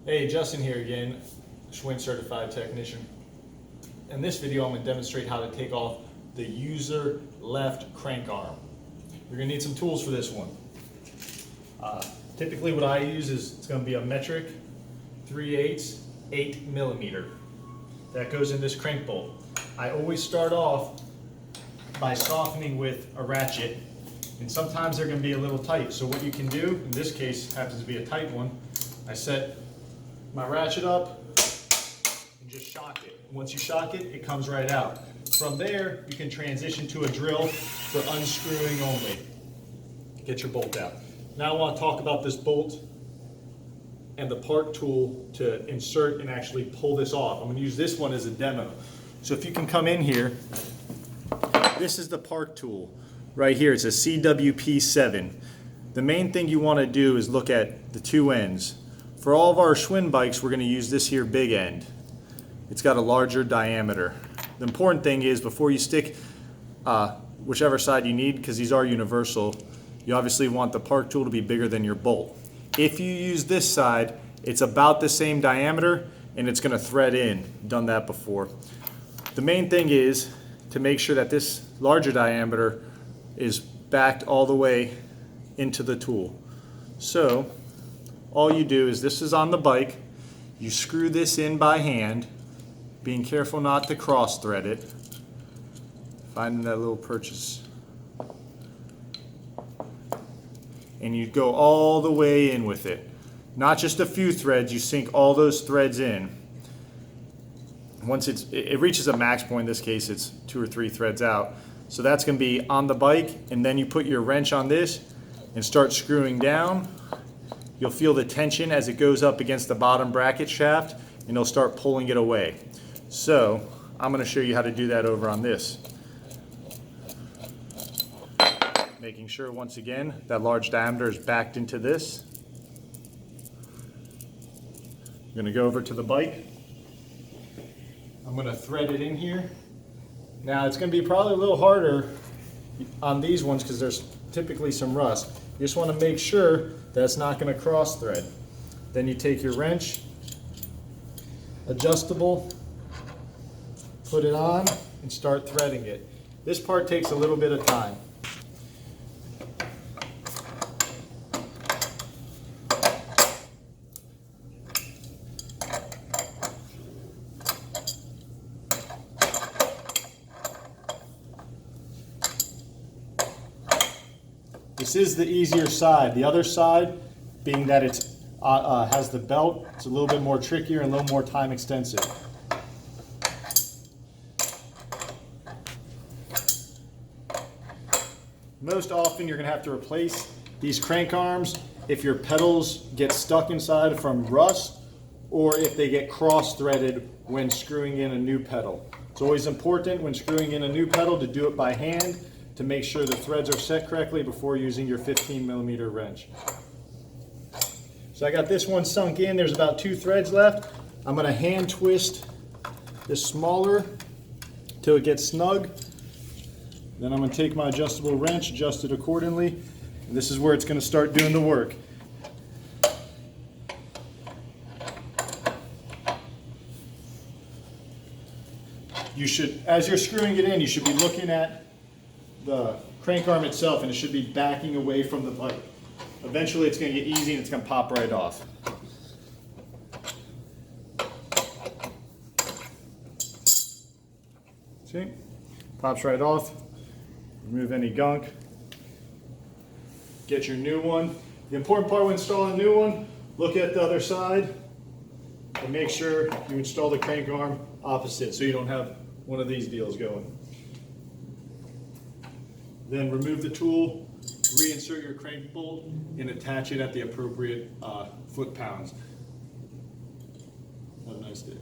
Hey, Justin here again, Schwinn Certified Technician. In this video, I'm going to demonstrate how to take off the user left crank arm. You're going to need some tools for this one. Typically what I use is, it's going to be a metric 3/8 8mm. That goes in this crank bolt. I always start off by softening with a ratchet, and sometimes they're going to be a little tight. So what you can do, in this case happens to be a tight one, I set my ratchet up and just shock it. Once you shock it, it comes right out. From there, you can transition to a drill for unscrewing only. Get your bolt out. Now I want to talk about this bolt and the part tool to insert and actually pull this off. I'm going to use this one as a demo. So if you can come in here, this is the part tool right here. It's a CWP7. The main thing you want to do is look at the two ends. For all of our Schwinn bikes, we're going to use this here big end. It's got a larger diameter. The important thing is, before you stick whichever side you need, because these are universal, you obviously want the part tool to be bigger than your bolt. If you use this side, it's about the same diameter and it's going to thread in. Done that before. The main thing is to make sure that this larger diameter is backed all the way into the tool. So all you do is, this is on the bike, you screw this in by hand, being careful not to cross thread it, finding that little purchase, and you go all the way in with it. Not just a few threads, you sink all those threads in. Once it reaches a max point, in this case it's 2 or 3 threads out, so that's going to be on the bike, and then you put your wrench on this and start screwing down. You'll feel the tension as it goes up against the bottom bracket shaft, and it'll start pulling it away. So I'm going to show you how to do that over on this. Making sure, once again, that large diameter is backed into this. I'm going to go over to the bike. I'm going to thread it in here. Now it's going to be probably a little harder on these ones because there's typically some rust. You just want to make sure that's not going to cross thread. Then you take your wrench, adjustable, put it on and start threading it. This part takes a little bit of time. This is the easier side. The other side, being that it has the belt, it's a little bit more trickier and a little more time extensive. Most often you're going to have to replace these crank arms if your pedals get stuck inside from rust, or if they get cross-threaded when screwing in a new pedal. It's always important when screwing in a new pedal to do it by hand, to make sure the threads are set correctly before using your 15mm wrench. So I got this one sunk in. There's about 2 threads left. I'm going to hand twist this smaller till it gets snug. Then I'm going to take my adjustable wrench, adjust it accordingly. And this is where it's going to start doing the work. You should, as you're screwing it in, you should be looking at the crank arm itself, and it should be backing away from the bike. Eventually it's going to get easy and it's going to pop right off. See? Pops right off. Remove any gunk. Get your new one. The important part when installing a new one, look at the other side and make sure you install the crank arm opposite so you don't have one of these deals going. Then remove the tool, reinsert your crank bolt, and attach it at the appropriate foot-pounds. Have a nice day.